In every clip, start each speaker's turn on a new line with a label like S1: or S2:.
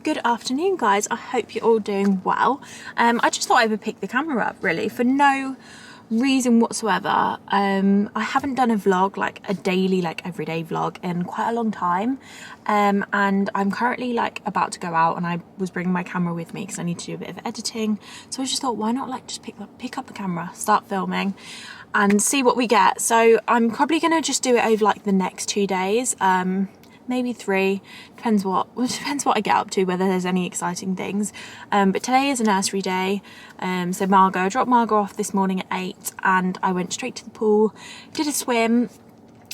S1: Good afternoon, guys. I hope you're all doing well. I just thought I would pick the camera up really for no reason whatsoever. I haven't done a vlog, like a daily, like everyday vlog, in quite a long time, and I'm currently like about to go out, and I was bringing my camera with me because I need to do a bit of editing. So I just thought, why not like just pick up the camera, start filming and see what we get. So I'm probably gonna just do it over like the next 2 days, maybe 3, depends what I get up to, whether there's any exciting things. But today is a nursery day, so I dropped Margot off this morning at 8, and I went straight to the pool, did a swim,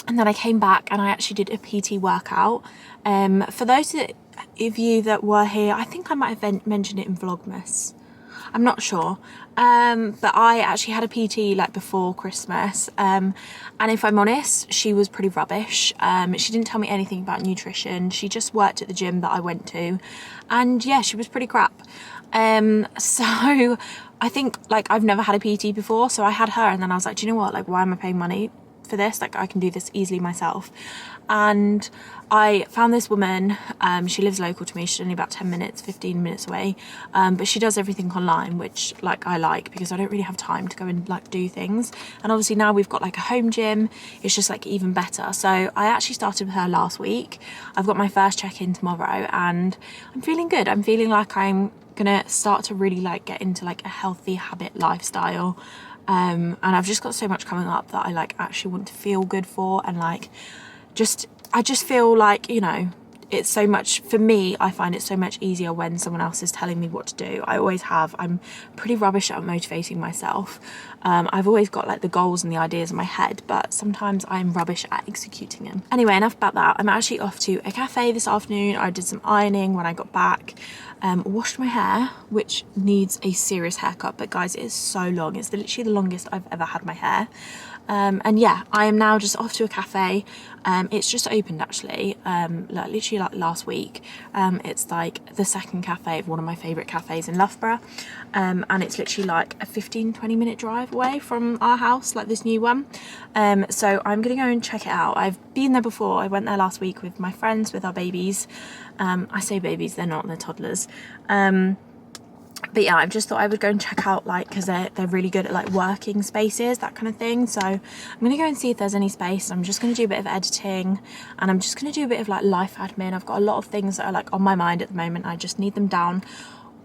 S1: and then I came back and I actually did a PT workout. For those of you that were here, I think I might have mentioned it in Vlogmas, I'm not sure, but I actually had a PT like before Christmas, and if I'm honest, she was pretty rubbish. She didn't tell me anything about nutrition. She just worked at the gym that I went to, and yeah, she was pretty crap. So I think like I've never had a PT before, so I had her, and then I was like, do you know what, like, why am I paying money for this? Like, I can do this easily myself. And I found this woman, she lives local to me, she's only about 15 minutes away, but she does everything online, which like I like, because I don't really have time to go and like do things. And obviously now we've got like a home gym, it's just like even better. So I actually started with her last week. I've got my first check-in tomorrow, and I'm feeling good. I'm feeling like I'm gonna start to really like get into like a healthy habit lifestyle. And I've just got so much coming up that I like actually want to feel good for, and like I just feel like, you know, it's so much, for me, I find it so much easier when someone else is telling me what to do. I always have. I'm pretty rubbish at motivating myself. I've always got like the goals and the ideas in my head, but sometimes I'm rubbish at executing them. Anyway, enough about that. I'm actually off to a cafe this afternoon. I did some ironing when I got back, washed my hair, which needs a serious haircut, but guys, it is so long. It's literally the longest I've ever had my hair. And yeah, I am now just off to a cafe. It's just opened actually, like literally like last week. It's like the second cafe of one of my favourite cafes in Loughborough, and it's literally like a 15-20 minute drive away from our house, like this new one. So I'm gonna go and check it out. I've been there before. I went there last week with my friends, with our babies. I say babies, they're not, they're toddlers. But yeah, I just thought I would go and check out, like, because they're really good at like working spaces, that kind of thing. So I'm gonna go and see if there's any space. I'm just gonna do a bit of editing, and I'm just gonna do a bit of like life admin. I've got a lot of things that are like on my mind at the moment. I just need them down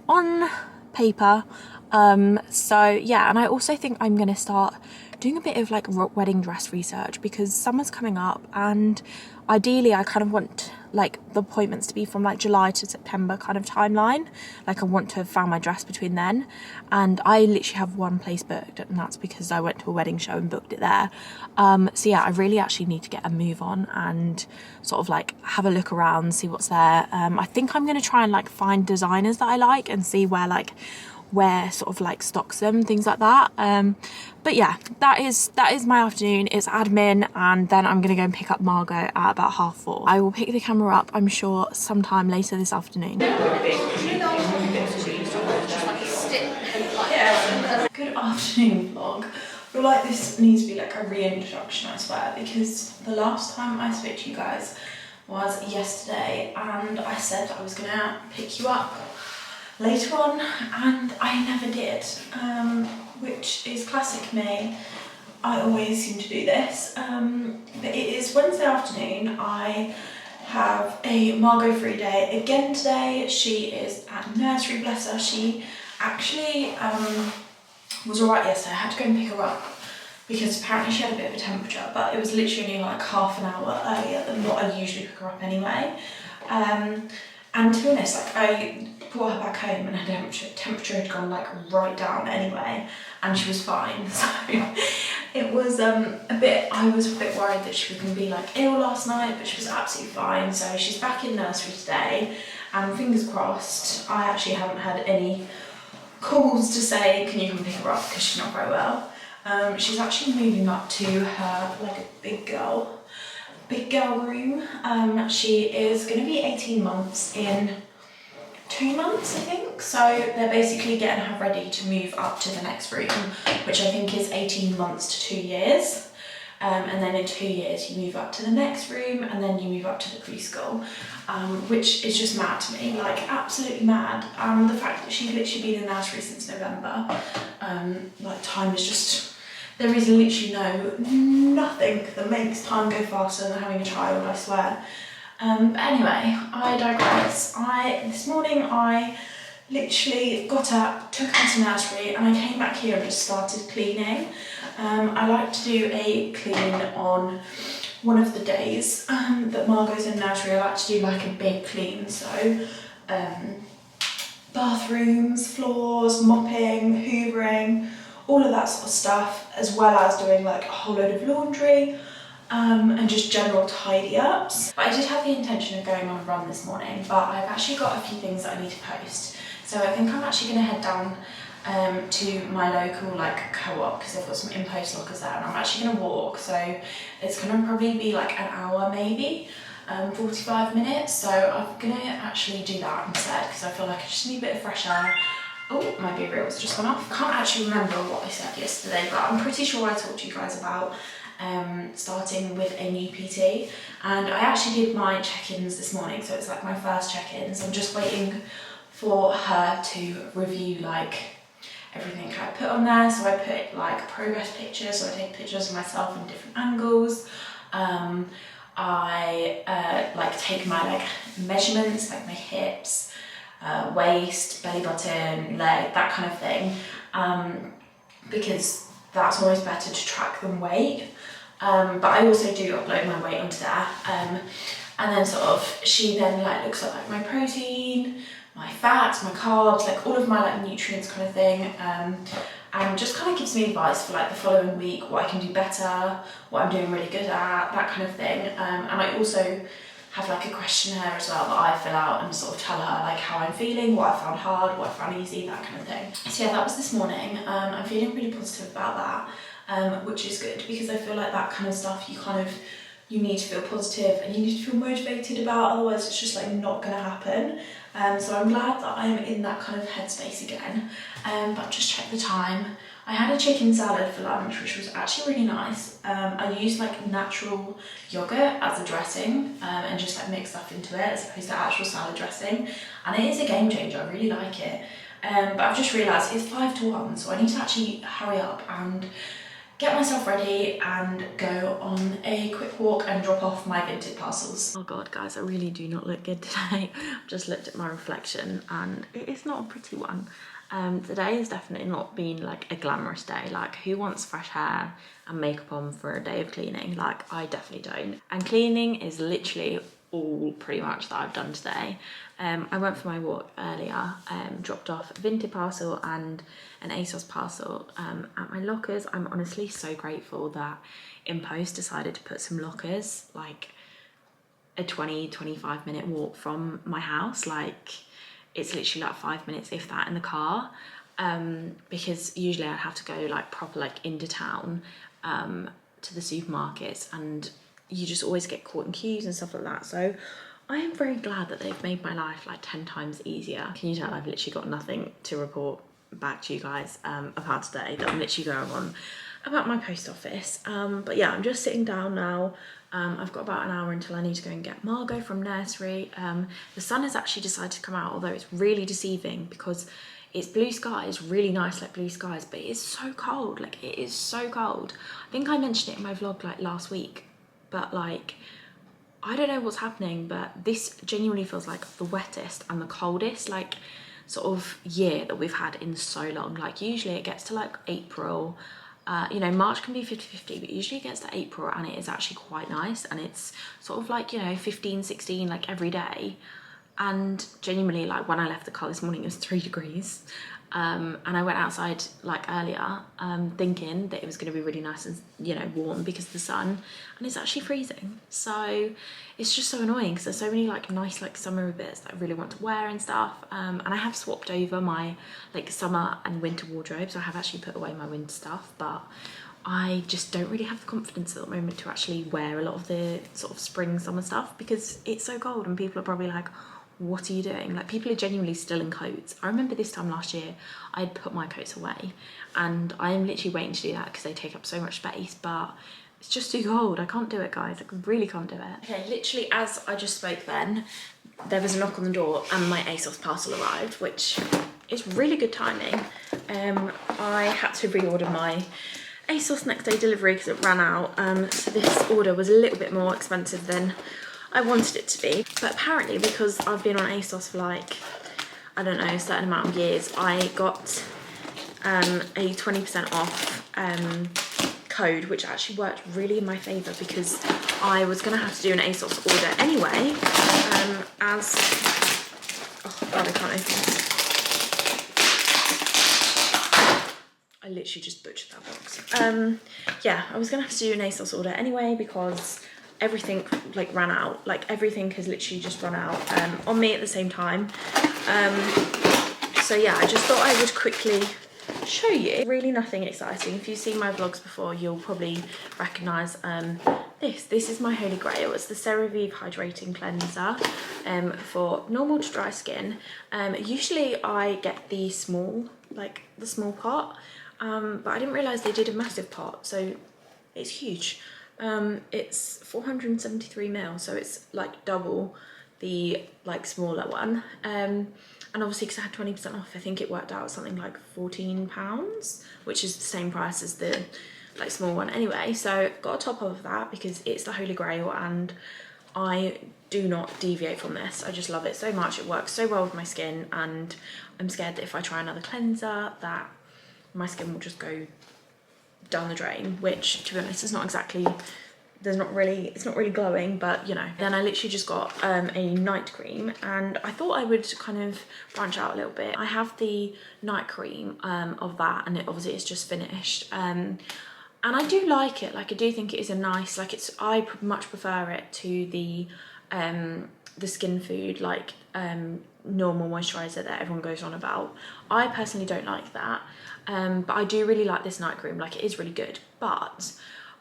S1: on paper. So yeah, and I also think I'm gonna start doing a bit of like wedding dress research, because summer's coming up, and ideally I kind of want like the appointments to be from like July to September kind of timeline. Like I want to have found my dress between then, and I literally have one place booked, and that's because I went to a wedding show and booked it there. So yeah, I really actually need to get a move on and sort of like have a look around, see what's there. I think I'm going to try and like find designers that I like and see where sort of like stocks them, things like that. But yeah, that is my afternoon. It's admin, and then I'm gonna go and pick up Margot at about 4:30. I will pick the camera up, I'm sure, sometime later this afternoon. Good afternoon, vlog. I feel like this needs to be like a reintroduction, I swear, because the last time I spoke to you guys was yesterday, and I said I was gonna pick you up later on, and I never did, which is classic me. I always seem to do this, but it is Wednesday afternoon. I have a Margot free day again today. She is at nursery, bless her. She actually was alright yesterday. I had to go and pick her up because apparently she had a bit of a temperature, but it was literally only like half an hour earlier than what I usually pick her up anyway. And to be honest, like I brought her back home, and her temperature had gone like right down anyway, and she was fine. So it was I was a bit worried that she was going to be like ill last night, but she was absolutely fine. So she's back in nursery today, and fingers crossed. I actually haven't had any calls to say, can you come pick her up, because she's not very well. She's actually moving up to her like a big girl room. She is going to be 18 months in 2 months, I think. So they're basically getting her ready to move up to the next room, which I think is 18 months to 2 years. and then in 2 years you move up to the next room, and then you move up to the preschool, which is just mad to me, like absolutely mad. The fact that she's literally been in nursery since November, like time is just, there is literally nothing that makes time go faster than having a child, I swear. But anyway, I digress. This morning I literally got up, took her to nursery, and I came back here and just started cleaning. I like to do a clean on one of the days that Margot's in nursery. I like to do like a big clean, so bathrooms, floors, mopping, hoovering, all of that sort of stuff, as well as doing like a whole load of laundry and just general tidy ups. But I did have the intention of going on a run this morning, but I've actually got a few things that I need to post. So I think I'm actually going to head down to my local like co-op, because they've got some in-post lockers there, and I'm actually going to walk, so it's going to probably be like an hour maybe, 45 minutes, so I'm going to actually do that instead, because I feel like I just need a bit of fresh air. Oh, my BeReal's just gone off. I can't actually remember what I said yesterday, but I'm pretty sure I talked to you guys about starting with a new PT, and I actually did my check-ins this morning, so it's like my first check-ins. I'm just waiting for her to review like everything I put on there. So I put like progress pictures, so I take pictures of myself in different angles. I like take my like measurements, like my hips, waist, belly button, leg, that kind of thing, because that's always better to track than weight. But I also do upload my weight onto there, and then sort of she then like looks at like my protein, my fats, my carbs, like all of my like nutrients kind of thing, and just kind of gives me advice for like the following week, what I can do better, what I'm doing really good at, that kind of thing. And I also have like a questionnaire as well that I fill out and sort of tell her like how I'm feeling, what I found hard, what I found easy, that kind of thing. So yeah, that was this morning. I'm feeling really positive about that, which is good, because I feel like that kind of stuff you need to feel positive and you need to feel motivated about, otherwise it's just like not gonna happen. So I'm glad that I'm in that kind of headspace again. But just check the time. I had a chicken salad for lunch, which was actually really nice. I used like natural yogurt as a dressing, and just like mix stuff into it as opposed to actual salad dressing. And it is a game changer, I really like it. But I've just realised it's 5 to 1, so I need to actually hurry up and get myself ready and go on a quick walk and drop off my vintage parcels. Oh god guys, I really do not look good today. I've just looked at my reflection and it is not a pretty one. Today has definitely not been like a glamorous day. Like, who wants fresh hair and makeup on for a day of cleaning? Like, I definitely don't. And cleaning is literally all pretty much that I've done today. I went for my walk earlier, dropped off a vintage parcel and an ASOS parcel at my lockers. I'm honestly so grateful that InPost decided to put some lockers like a 20-25 minute walk from my house. Like, it's literally like 5 minutes if that in the car, because usually I'd have to go like proper like into town to the supermarkets, and you just always get caught in queues and stuff like that. So I am very glad that they've made my life like 10 times easier. Can you tell I've literally got nothing to report back to you guys about today, that I'm literally going on about my post office. But yeah, I'm just sitting down now. I've got about an hour until I need to go and get Margot from nursery. The sun has actually decided to come out, although it's really deceiving because it's blue skies, really nice like blue skies, but it is so cold. Like, it is so cold. I think I mentioned it in my vlog like last week, but like, I don't know what's happening, but this genuinely feels like the wettest and the coldest like sort of year that we've had in so long. Like, usually it gets to like April, you know, March can be 50-50, but usually it gets to April and it is actually quite nice, and it's sort of like, you know, 15, 16 like every day. And genuinely, like, when I left the car this morning, it was 3 degrees. And I went outside like earlier thinking that it was going to be really nice and, you know, warm because of the sun, and it's actually freezing. So it's just so annoying because there's so many like nice like summer bits that I really want to wear and stuff, and I have swapped over my like summer and winter wardrobe, so I have actually put away my winter stuff, but I just don't really have the confidence at the moment to actually wear a lot of the sort of spring summer stuff because it's so cold and people are probably like, what are you doing? Like, people are genuinely still in coats. I remember this time last year I'd put my coats away, and I'm literally waiting to do that because they take up so much space, but It's just too cold. I can't do it, guys. I really can't do it. Okay, literally as I just spoke then, there was a knock on the door and my ASOS parcel arrived, which is really good timing. I had to reorder my ASOS next day delivery because it ran out. So this order was a little bit more expensive than I wanted it to be. But apparently, because I've been on ASOS for like, I don't know, a certain amount of years, I got a 20% off code, which actually worked really in my favour because I was going to have to do an ASOS order anyway, as, oh god, I can't open this. I literally just butchered that box. Yeah, I was going to have to do an ASOS order anyway because everything like ran out, like everything has literally just run out on me at the same time. So yeah, I just thought I would quickly show you. Really nothing exciting. If you've seen my vlogs before, you'll probably recognise this is my holy grail. It's the CeraVe hydrating cleanser for normal to dry skin. Usually I get the small pot, but I didn't realise they did a massive pot, so it's huge. It's 473 ml, so it's like double the like smaller one. And obviously because I had 20% off, I think it worked out something like £14, which is the same price as the like small one anyway. So got a top of that because it's the holy grail and I do not deviate from this. I just love it so much. It works so well with my skin, and I'm scared that if I try another cleanser that my skin will just go down the drain, which to be honest is not exactly, it's not really glowing, but you know. Then I literally just got a night cream, and I thought I would kind of branch out a little bit. I have the night cream of that, and it obviously is just finished, and I do like it. Like I do think it is a nice, like I much prefer it to the Skin Food like normal moisturizer that everyone goes on about. I personally don't like that, but I do really like this night cream. Like it is really good, but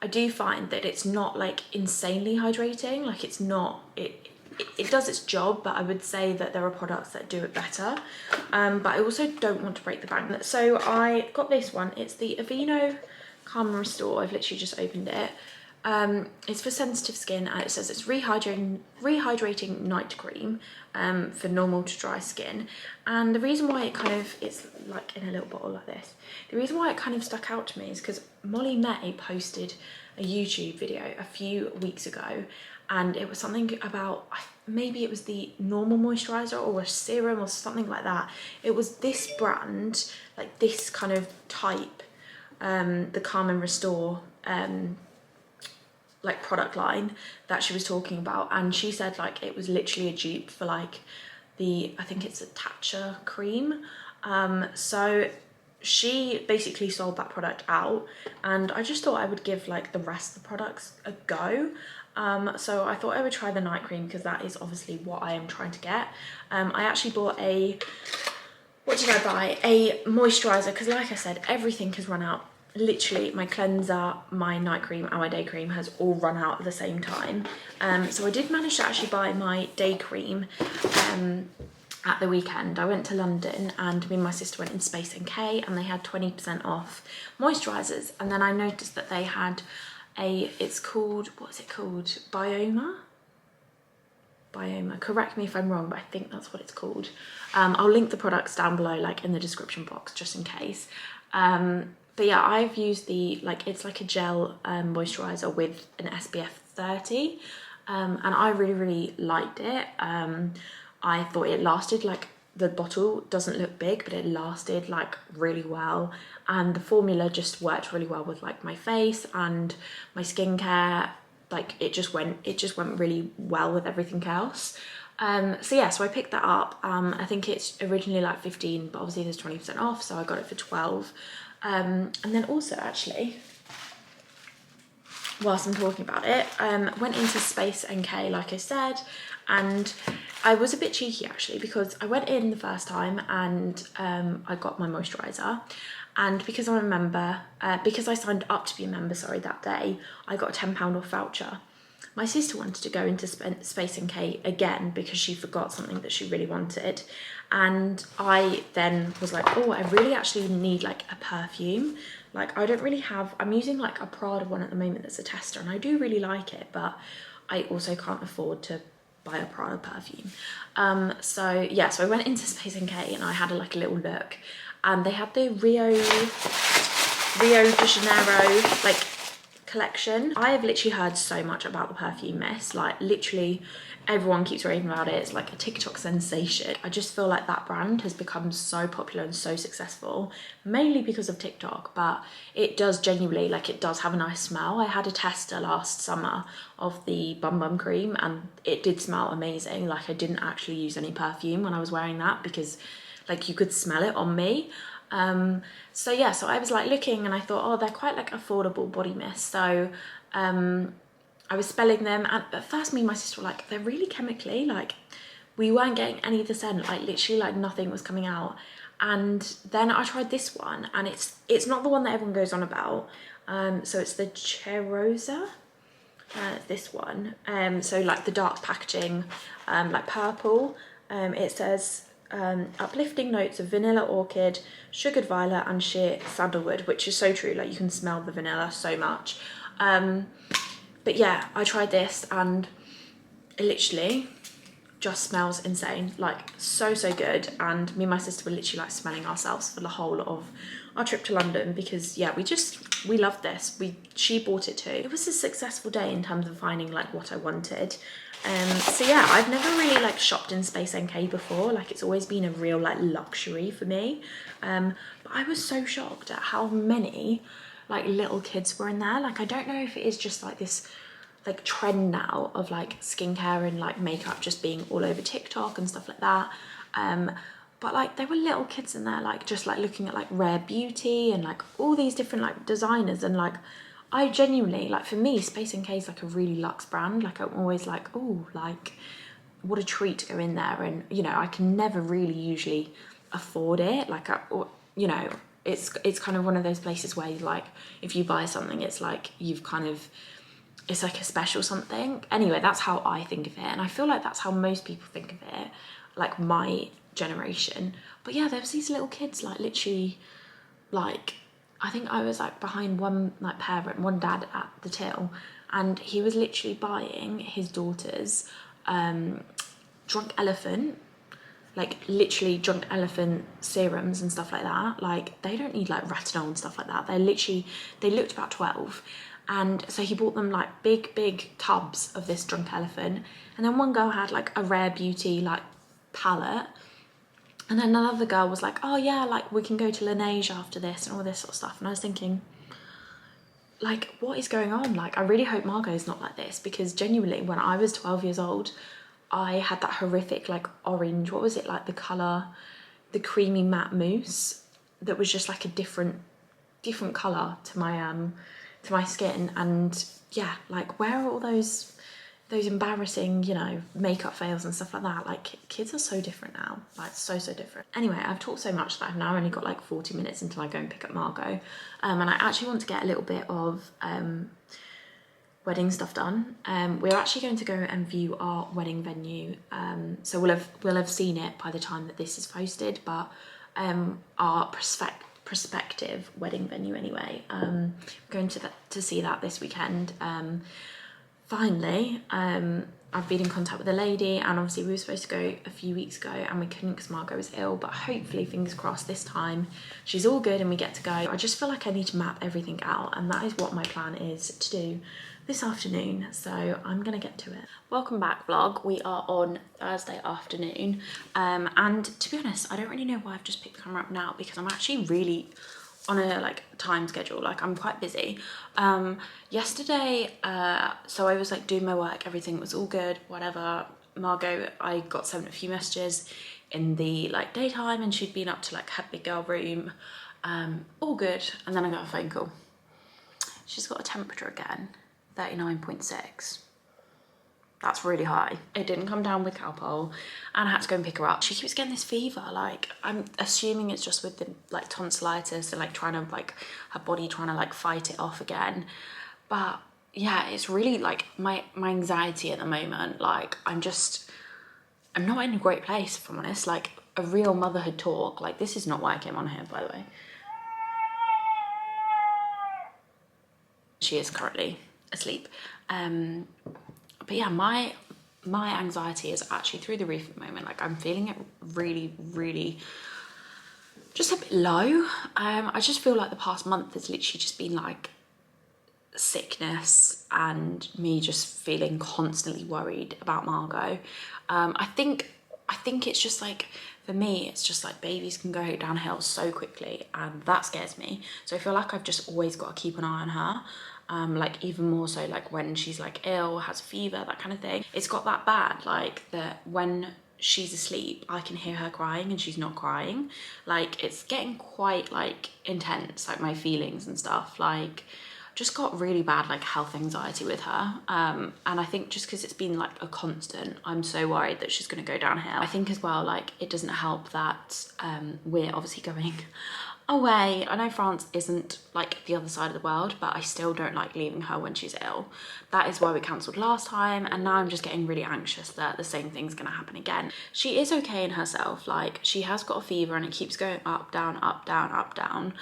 S1: I do find that it's not like insanely hydrating. Like it's not, it does its job, but I would say that there are products that do it better. But I also don't want to break the bank. So I got this one. It's the Aveeno Calm and Restore. I've literally just opened it. It's for sensitive skin, and it says it's rehydrating night cream for normal to dry skin. And the reason why it kind of, it's like in a little bottle like this, the reason why it kind of stuck out to me is because Molly May posted a YouTube video a few weeks ago, and it was something about, maybe it was the normal moisturizer or a serum or something like that. It was this brand, like this kind of type, the Calm and Restore like product line that she was talking about, and she said like it was literally a dupe for like the, I think it's a Tatcha cream. So she basically sold that product out, and I just thought I would give like the rest of the products a go. So I thought I would try the night cream because that is obviously what I am trying to get. I actually bought what did I buy? A moisturizer, because like I said, everything has run out. Literally my cleanser, my night cream and my day cream has all run out at the same time. So I did manage to actually buy my day cream at the weekend. I went to London and me and my sister went in Space NK, and they had 20% off moisturizers. And then I noticed that they had it's called, what's it called? Bioma, correct me if I'm wrong, but I think that's what it's called. I'll link the products down below, like in the description box, just in case. But yeah, I've used the, like, it's like a gel moisturizer with an SPF 30, and I really liked it. I thought it lasted, like, the bottle doesn't look big, but it lasted like really well, and the formula just worked really well with like my face and my skincare. Like it just went really well with everything else. So yeah, so I picked that up. I think it's originally like 15, but obviously there's 20% off, so I got it for 12. And then also actually, whilst I'm talking about it, went into Space NK, like I said, and I was a bit cheeky actually, because I went in the first time and I got my moisturiser, and because I'm a member, because I signed up to be a member, sorry, that day, I got a £10 off voucher. My sister wanted to go into Space NK again because she forgot something that she really wanted, and I then was like, oh, I really actually need like a perfume, Like I don't really have, I'm using like a Prada one at the moment that's a tester, and I do really like it, but I also can't afford to buy a Prada perfume. So yeah, so I went into Space NK and I had like a little look, and they had the Rio de Janeiro like collection. I have literally heard so much about the perfume mist, like literally everyone keeps raving about it. It's like a TikTok sensation. I just feel like that brand has become so popular and so successful, mainly because of TikTok, but it does genuinely, like it does have a nice smell. I had a tester last summer of the Bum Bum cream and it did smell amazing. Like I didn't actually use any perfume when I was wearing that because like you could smell it on me. So yeah, so I was like looking and I thought, oh, they're quite like affordable body mist. So I was spelling them, and at first me and my sister were like, they're really chemically, like we weren't getting any of the scent, like literally like nothing was coming out. And then I tried this one, and it's not the one that everyone goes on about. So it's the Cherosa, this one. So like the dark packaging, like purple. It says uplifting notes of vanilla orchid, sugared violet and sheer sandalwood, which is so true. Like you can smell the vanilla so much. But yeah, I tried this and it literally just smells insane, like so good. And me and my sister were literally like smelling ourselves for the whole of our trip to London because yeah, we loved this. She bought it too. It was a successful day in terms of finding like what I wanted. So yeah, I've never really like shopped in Space NK before. Like it's always been a real like luxury for me. But I was so shocked at how many like little kids were in there. Like I don't know if it is just like this like trend now of like skincare and like makeup just being all over TikTok and stuff like that. But like there were little kids in there like just like looking at like Rare Beauty and like all these different like designers, and like I genuinely, like for me, Space NK is like a really luxe brand. Like I'm always like, oh, like what a treat to go in there. And you know, I can never really usually afford it. Like you know, it's kind of one of those places where you like, if you buy something, it's like you've kind of, it's like a special something. Anyway, that's how I think of it, and I feel like that's how most people think of it, like my generation. But yeah, there was these little kids like literally, like I think I was like behind one like parent, one dad at the till, and he was literally buying his daughter's drunk elephant, like literally drunk elephant serums and stuff like that. Like they don't need like retinol and stuff like that. They're literally, they looked about 12. And so he bought them like big tubs of this drunk elephant. And then one girl had like a Rare Beauty like palette. And then another girl was like, oh yeah, like we can go to Laneige after this and all this sort of stuff. And I was thinking, like, what is going on? Like, I really hope Margot's not like this, because genuinely when I was 12 years old, I had that horrific like orange, what was it, like the colour, the creamy matte mousse that was just like a different colour to my skin. And yeah, like where are all those embarrassing, you know, makeup fails and stuff like that? Like kids are so different now, like so different. Anyway, I've talked so much that I've now only got like 40 minutes until I go and pick up Margot, and I actually want to get a little bit of wedding stuff done. We're actually going to go and view our wedding venue, so we'll have seen it by the time that this is posted, but our prospective wedding venue anyway. We're going to see that this weekend. Finally, I've been in contact with a lady, and obviously we were supposed to go a few weeks ago and we couldn't because Margot was ill, but hopefully, fingers crossed, this time she's all good and we get to go. I just feel like I need to map everything out, and that is what my plan is to do this afternoon, so I'm gonna get to it. Welcome back, vlog. We are on Thursday afternoon, and to be honest, I don't really know why I've just picked the camera up now, because I'm actually really on a like time schedule. Like I'm quite busy. Yesterday, so I was like doing my work, everything was all good, whatever. Margot, I got sent a few messages in the like daytime, and she'd been up to like her big girl room, all good. And then I got a phone call. She's got a temperature again, 39.6. That's really high. It didn't come down with Calpol, and I had to go and pick her up. She keeps getting this fever. Like I'm assuming it's just with the like tonsillitis and like trying to like her body trying to like fight it off again. But yeah, it's really like my anxiety at the moment. Like I'm not in a great place, if I'm honest. Like a real motherhood talk. Like this is not why I came on here, by the way.
S2: She is currently asleep. But yeah, my anxiety is actually through the roof at the moment. Like, I'm feeling it really just a bit low. I just feel like the past month has literally just been like sickness and me just feeling constantly worried about Margot. I think it's just like, for me, it's just like babies can go downhill so quickly, and that scares me. So I feel like I've just always got to keep an eye on her. Like, even more so like when she's like ill, has a fever, that kind of thing. It's got that bad, like, that when she's asleep I can hear her crying and she's not crying. Like, it's getting quite like intense, like my feelings and stuff. Like, just got really bad like health anxiety with her, and I think just because it's been like a constant, I'm so worried that she's going to go downhill. I think as well, like, it doesn't help that we're obviously going away. I know France isn't like the other side of the world, but I still don't like leaving her when she's ill. That is why we cancelled last time, and now I'm just getting really anxious that the same thing's going to happen again. She is okay in herself, like, she has got a fever and it keeps going up, down, up, down, up, down.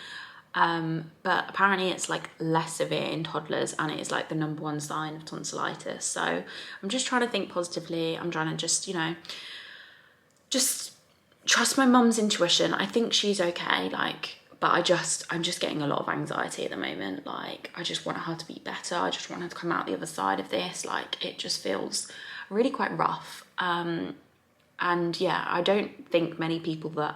S2: But apparently it's like less severe in toddlers, and it is like the #1 sign of tonsillitis. So I'm just trying to think positively. I'm trying to just, you know, just trust my mum's intuition. I think she's okay, like, but I'm just getting a lot of anxiety at the moment. Like, I just want her to be better. I just want her to come out the other side of this. Like, it just feels really quite rough. And yeah, I don't think many people that,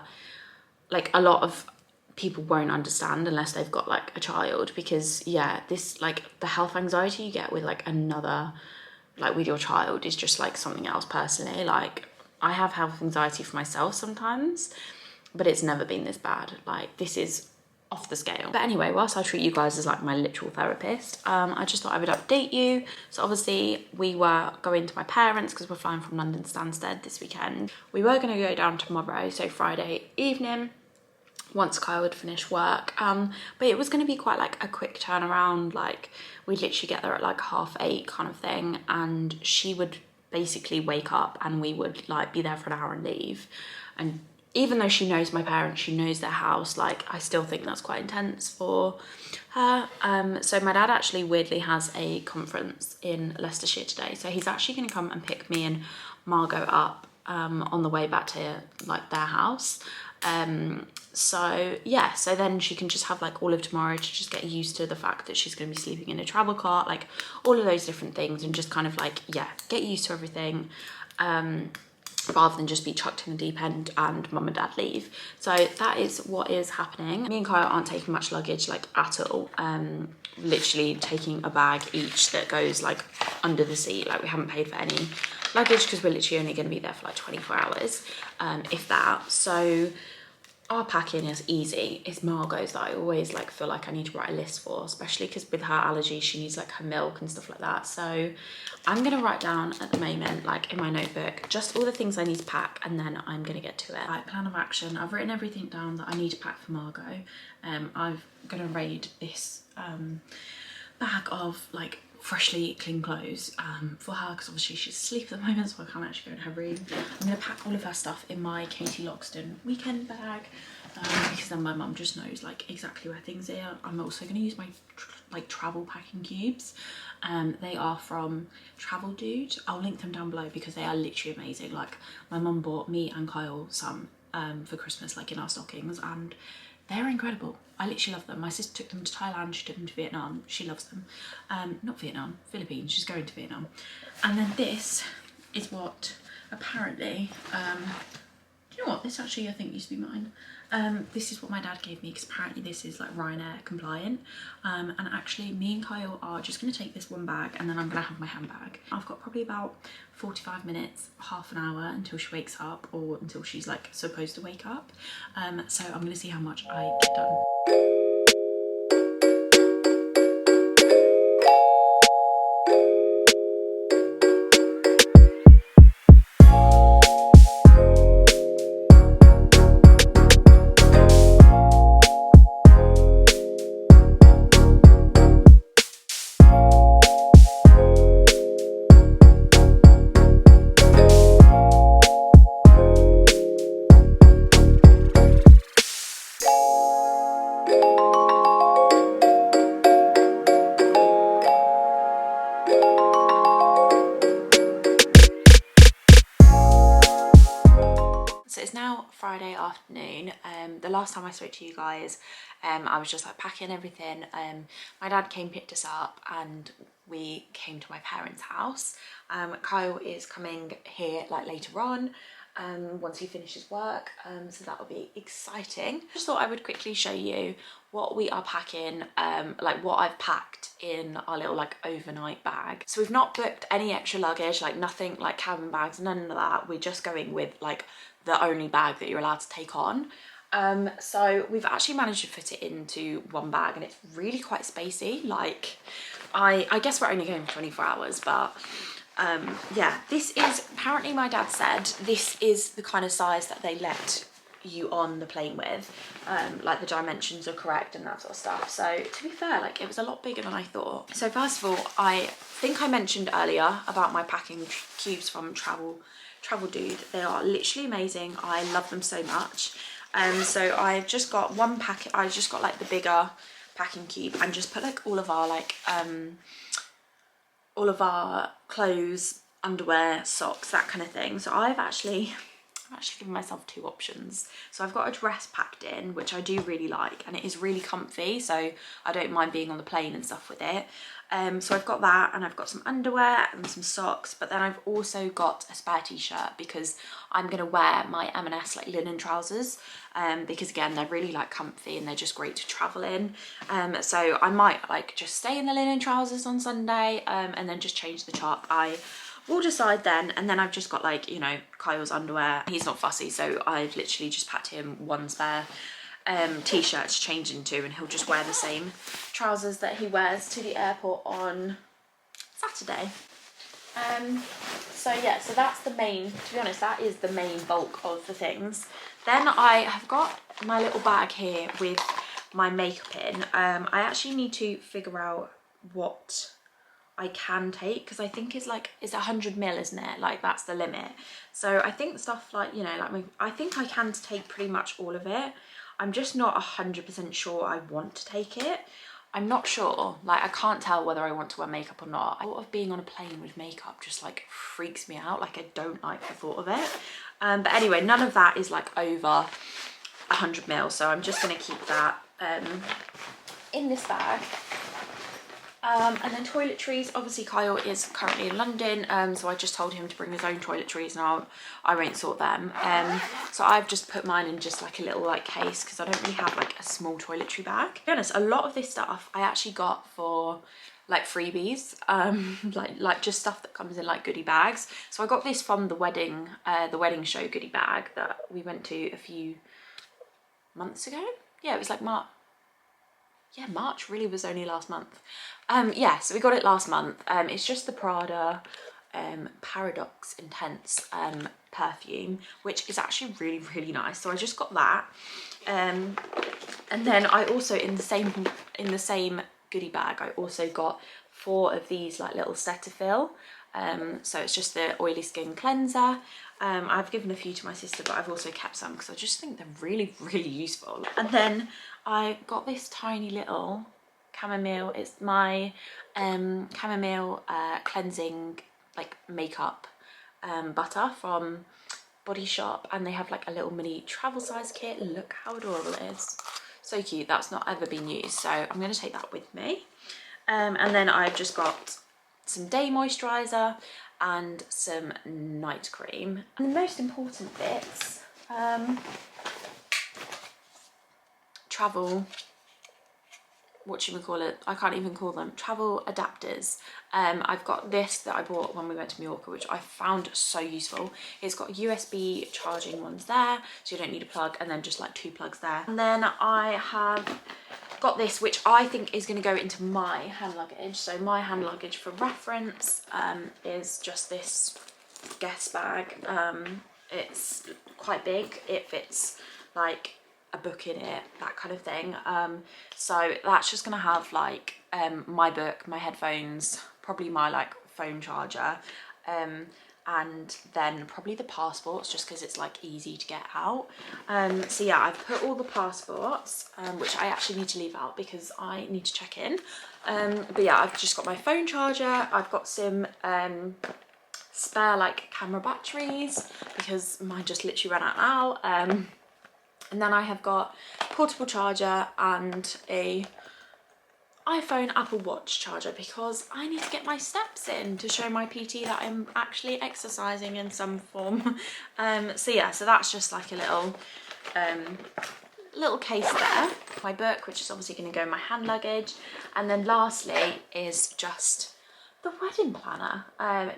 S2: like, a lot of people won't understand unless they've got like a child, because yeah, this, like, the health anxiety you get with like another, like with your child, is just like something else. Personally, like, I have health anxiety for myself sometimes, but it's never been this bad. Like, this is off the scale. But anyway, whilst I treat you guys as like my literal therapist, I just thought I would update you. So obviously we were going to my parents because we're flying from London to Stansted this weekend. We were going to go down tomorrow, so Friday evening, once Kyle would finish work, but it was going to be quite like a quick turnaround. Like, we'd literally get there at like 8:30 kind of thing, and she would basically wake up and we would like be there for an hour and leave. And even though she knows my parents, she knows their house, like, I still think that's quite intense for her. So my dad actually weirdly has a conference in Leicestershire today, so he's actually going to come and pick me and Margot up on the way back to like their house. So yeah, so then she can just have like all of tomorrow to just get used to the fact that she's going to be sleeping in a travel cart, like all of those different things, and just kind of like, yeah, get used to everything, rather than just be chucked in the deep end and mum and dad leave. So that is what is happening. Me and Kyle aren't taking much luggage, like, at all. Literally taking a bag each that goes like under the seat. Like, we haven't paid for any luggage because we're literally only going to be there for like 24 hours, if that. So our packing is easy. It's Margot's that I always like feel like I need to write a list for, especially because with her allergies she needs like her milk and stuff like that. So I'm gonna write down at the moment, like in my notebook, just all the things I need to pack, and then I'm gonna get to it. Right, plan of action. I've written everything down that I need to pack for Margot. I'm gonna raid this bag of like freshly clean clothes for her, because obviously she's asleep at the moment, so I can't actually go in her room. I'm going to pack all of her stuff in my Katie Loxton weekend bag, because then my mum just knows like exactly where things are. I'm also going to use my like travel packing cubes. They are from Travel Dude. I'll link them down below because they are literally amazing. Like, my mum bought me and Kyle some for Christmas, like in our stockings, and they're incredible. I literally love them. My sister took them to Thailand, she took them to Vietnam. She loves them. Not Vietnam, Philippines. She's going to Vietnam. And then this is what apparently, do you know what? This actually I think used to be mine. This is what my dad gave me because apparently this is like Ryanair compliant. And actually me and Kyle are just going to take this one bag, and then I'm going to have my handbag. I've got probably about 45 minutes, half an hour until she wakes up, or until she's like supposed to wake up. So I'm going to see how much I get done. afternoon. The last time I spoke to you guys, I was just like packing everything. My dad came, picked us up, and we came to my parents' house. Kyle is coming here like later on, once he finishes work, so that will be exciting. Just thought I would quickly show you what we are packing, like what I've packed in our little like overnight bag. So we've not booked any extra luggage, like nothing like cabin bags, none of that. We're just going with like the only bag that you're allowed to take on. So we've actually managed to fit it into one bag, and it's really quite spacey. Like I guess we're only going for 24 hours, but yeah, this is, apparently my dad said this is the kind of size that they let you on the plane with, like the dimensions are correct and that sort of stuff. So to be fair, like it was a lot bigger than I thought. So first of all, I think I mentioned earlier about my packing cubes from Travel Dude. They are literally amazing. I love them so much. So I've just got one packet. I just got like the bigger packing cube and just put like all of our like all of our clothes, underwear, socks, that kind of thing. So I've actually given myself two options. So I've got a dress packed in, which I do really like, and it is really comfy, so I don't mind being on the plane and stuff with it. So I've got that, and I've got some underwear and some socks, but then I've also got a spare t-shirt because I'm gonna wear my M&S like linen trousers, because again, they're really like comfy and they're just great to travel in. So I might like just stay in the linen trousers on Sunday, and then just change the top. We'll decide then. And then I've just got like, you know, Kyle's underwear. He's not fussy, so I've literally just packed him one spare t-shirt to change into, and he'll just wear the same trousers that he wears to the airport on Saturday. So yeah, so that's the main, to be honest, that is the main bulk of the things. Then I have got my little bag here with my makeup in. I actually need to figure out what I can take, because I think it's 100ml, isn't it? Like that's the limit. So I think stuff like, you know, like I think I can take pretty much all of it. I'm just not 100% sure I want to take it. I'm not sure, like I can't tell whether I want to wear makeup or not. I thought of being on a plane with makeup just like freaks me out. Like I don't like the thought of it. But anyway, none of that is like over 100ml, so I'm just gonna keep that in this bag. And then toiletries, obviously Kyle is currently in London, so I just told him to bring his own toiletries, and I won't sort them. So I've just put mine in just like a little like case, because I don't really have like a small toiletry bag. To be honest, a lot of this stuff I actually got for like freebies, like just stuff that comes in like goodie bags. So I got this from the wedding show goodie bag that we went to a few months ago. Yeah, it was like March. Yeah, March really was only last month. Yeah, so we got it last month. It's just the Prada Paradox Intense perfume, which is actually really, really nice. So I just got that. And then I also, in the same goodie bag, I also got 4 of these like little Cetaphil. So it's just the oily skin cleanser. I've given a few to my sister, but I've also kept some because I just think they're really, really useful. And then I got this tiny little chamomile. It's my chamomile cleansing like makeup butter from Body Shop, and they have like a little mini travel size kit. Look how adorable it is. So cute. That's not ever been used, so I'm going to take that with me. And then I've just got some day moisturizer and some night cream. And the most important bits, travel, I can't even call them, travel adapters. I've got this that I bought when we went to Mallorca, which I found so useful. It's got USB charging ones there, so you don't need a plug, and then just like 2 plugs there. And then I have got this, which I think is going to go into my hand luggage. So my hand luggage for reference is just this Guess bag. It's quite big. It fits like a book in it, that kind of thing. So that's just gonna have like my book, my headphones, probably my like phone charger, and then probably the passports, just because it's like easy to get out. So yeah, I've put all the passports, which I actually need to leave out because I need to check in. But yeah, I've just got my phone charger. I've got some spare like camera batteries because mine just literally ran out now. And then I have got portable charger and a iPhone Apple Watch charger because I need to get my steps in to show my PT that I'm actually exercising in some form. So yeah, so that's just like a little case there. My book, which is obviously going to go in my hand luggage. And then lastly is just the wedding planner.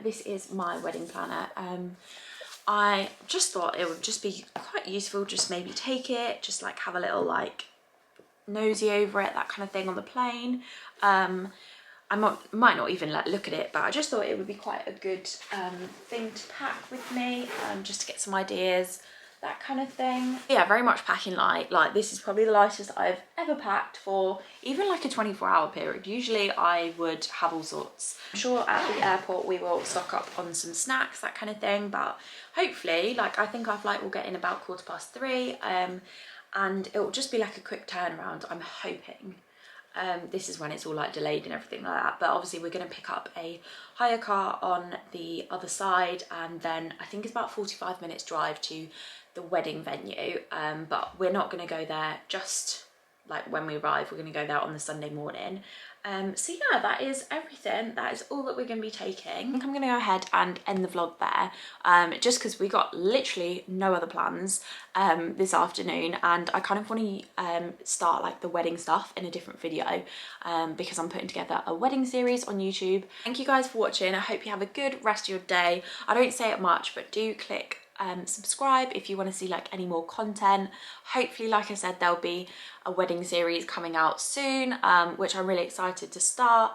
S2: This is my wedding planner. I just thought it would just be quite useful, just maybe take it, just like have a little like nosy over it, that kind of thing on the plane. I might not even like look at it, but I just thought it would be quite a good thing to pack with me, just to get some ideas, that kind of thing. Yeah, very much packing light. Like this is probably the lightest I've ever packed for even like a 24-hour period. Usually I would have all sorts. I'm sure at the airport we will stock up on some snacks, that kind of thing, but hopefully, like I think our flight will get in about 3:15, and it will just be like a quick turnaround, I'm hoping. This is when it's all like delayed and everything like that, but obviously we're going to pick up a hire car on the other side, and then I think it's about 45 minutes drive to the wedding venue, but we're not going to go there just like when we arrive. We're going to go there on the Sunday morning. So yeah, that is everything. That is all that we're going to be taking. I think I'm going to go ahead and end the vlog there, just because we got literally no other plans this afternoon, and I kind of want to start like the wedding stuff in a different video, because I'm putting together a wedding series on YouTube. Thank you guys for watching. I hope you have a good rest of your day. I don't say it much, but do click subscribe if you want to see like any more content. Hopefully, like I said, there'll be a wedding series coming out soon, which I'm really excited to start.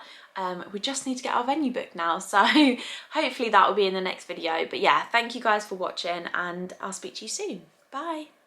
S2: We just need to get our venue booked now, so hopefully that will be in the next video. But yeah, thank you guys for watching, and I'll speak to you soon. Bye.